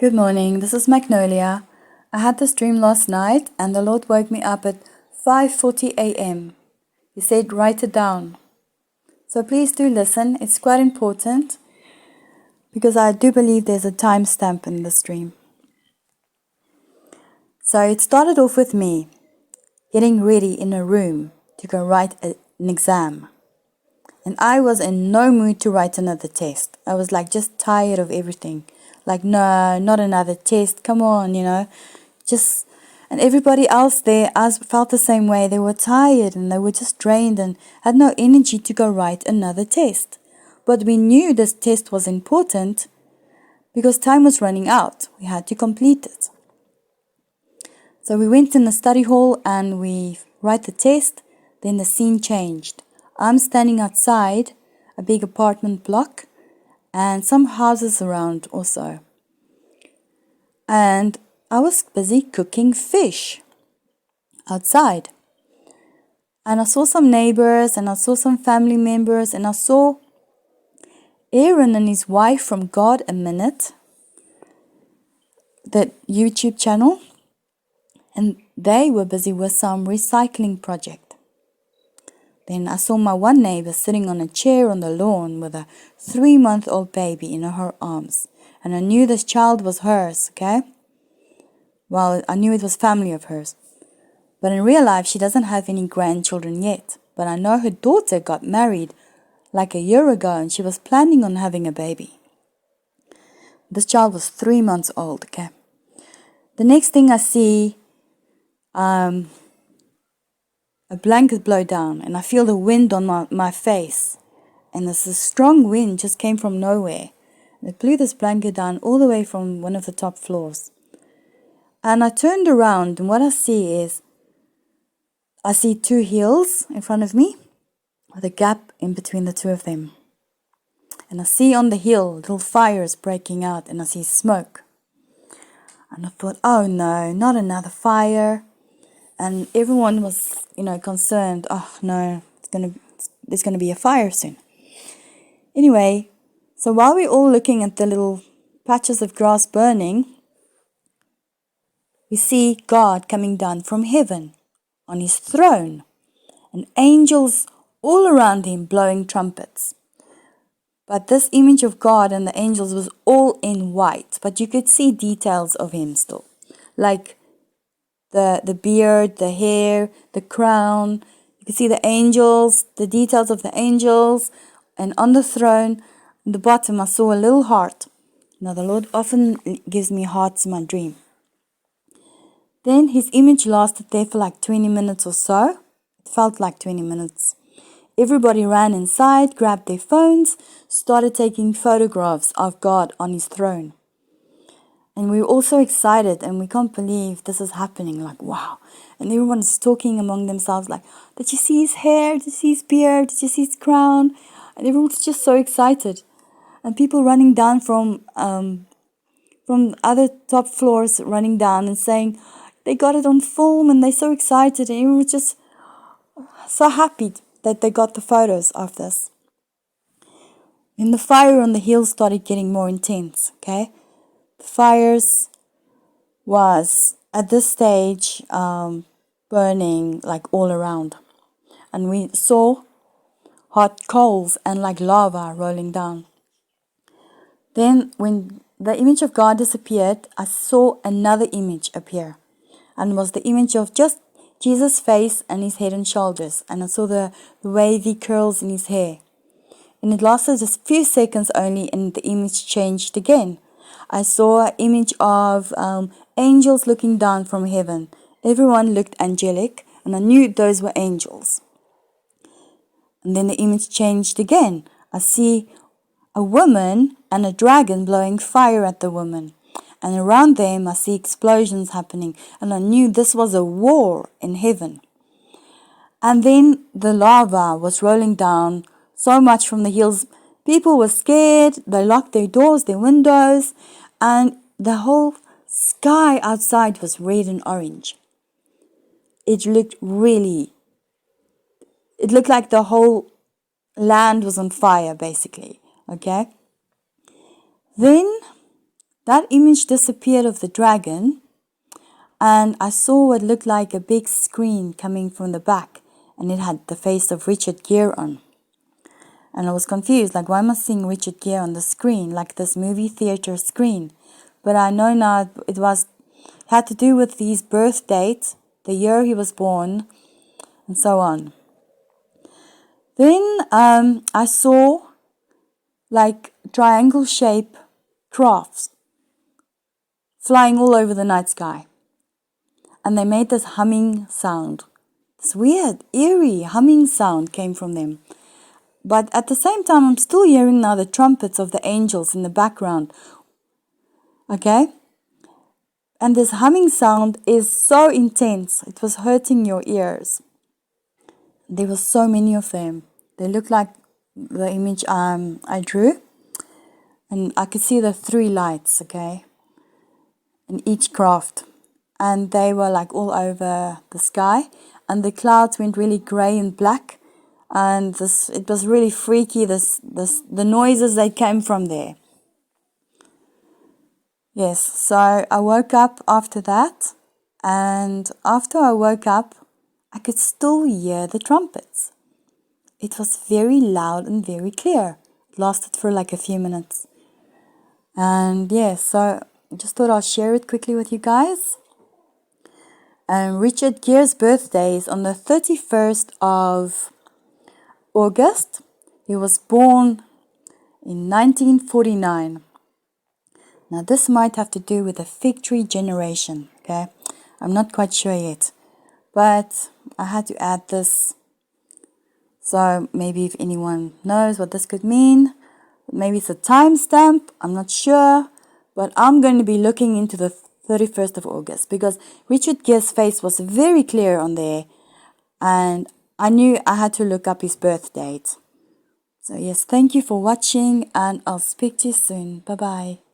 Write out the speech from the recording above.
Good morning, this is Magnolia. I had this dream last night and the Lord woke me up at 5:40 a.m. He said, write it down. So please do listen, it's quite important because I do believe there's a timestamp in this dream. So it started off with me getting ready in a room to go write an exam. And I was in no mood to write another test. I was just tired of everything. No, not another test. Come on, and everybody else there felt the same way. They were tired and they were just drained and had no energy to go write another test. But we knew this test was important because time was running out. We had to complete it. So we went in the study hall and we write the test. Then the scene changed. I'm standing outside a big apartment block and some houses around also. And I was busy cooking fish outside. And I saw some neighbors and I saw some family members and I saw Aaron and his wife from God a Minute, that YouTube channel, and they were busy with some recycling project. Then I saw my one neighbor sitting on a chair on the lawn with a 3-month-old baby in her arms. And I knew this child was hers, okay? Well, I knew it was family of hers. But in real life, she doesn't have any grandchildren yet. But I know her daughter got married a year ago and she was planning on having a baby. This child was 3 months old, okay? The next thing I see, a blanket blow down and I feel the wind on my face. And this strong wind just came from nowhere. And it blew this blanket down all the way from one of the top floors. And I turned around and what I see is 2 hills in front of me with a gap in between the 2 of them. And I see on the hill little fires breaking out and I see smoke. And I thought, oh no, not another fire. And everyone was, concerned. Oh no, there's gonna be a fire soon. Anyway, so while we're all looking at the little patches of grass burning, we see God coming down from heaven on his throne and angels all around him blowing trumpets. But this image of God and the angels was all in white, but you could see details of him still. Like the beard, the hair, the crown. You can see the angels, the details of the angels. And on the throne, in the bottom, I saw a little heart. Now, the Lord often gives me hearts in my dream. Then his image lasted there for 20 minutes or so. It felt like 20 minutes. Everybody ran inside, grabbed their phones, started taking photographs of God on his throne. And we were all so excited and we can't believe this is happening. Wow. And everyone's talking among themselves did you see his hair? Did you see his beard? Did you see his crown? And everyone's just so excited. And people running down from other top floors running down and saying they got it on film and they're so excited. And everyone was just so happy that they got the photos of this. And the fire on the hill started getting more intense, okay? The fires was at this stage burning all around. And we saw hot coals and lava rolling down. Then when the image of God disappeared, I saw another image appear. And it was the image of just Jesus' face and his head and shoulders. And I saw the wavy curls in his hair. And it lasted just a few seconds only and the image changed again. I saw an image of angels looking down from heaven. Everyone looked angelic and I knew those were angels. And then the image changed again. I see a woman and a dragon blowing fire at the woman. And around them I see explosions happening. And I knew this was a war in heaven. And then the lava was rolling down so much from the hills. People were scared. They locked their doors, their windows. And the whole sky outside was red and orange. It looked like the whole land was on fire, basically. Okay? Then that image disappeared of the dragon, and I saw what looked like a big screen coming from the back, and it had the face of Richard Gere on. And I was confused, like, why am I seeing Richard Gere on the screen, like this movie theater screen? But I know now it had to do with his birth date, the year he was born, and so on. Then I saw like triangle shape crafts flying all over the night sky. And they made this humming sound. This weird, eerie humming sound came from them. But at the same time, I'm still hearing now the trumpets of the angels in the background. Okay? And this humming sound is so intense. It was hurting your ears. There were so many of them. They looked like the image I drew. And I could see the 3 lights, okay, in each craft. And they were like all over the sky. And the clouds went really grey and black. And it was really freaky, the noises that came from there. Yes, so I woke up after that. And after I woke up, I could still hear the trumpets. It was very loud and very clear. It lasted for like a few minutes. And yeah, so I just thought I'll share it quickly with you guys. Richard Gere's birthday is on the 31st of August. He was born in 1949. Now this might have to do with the fig tree generation, okay? I'm not quite sure yet. But I had to add this. So maybe if anyone knows what this could mean, maybe it's a timestamp, I'm not sure. But I'm going to be looking into the 31st of August because Richard Gere's face was very clear on there. And I knew I had to look up his birth date. So yes, thank you for watching and I'll speak to you soon. Bye-bye.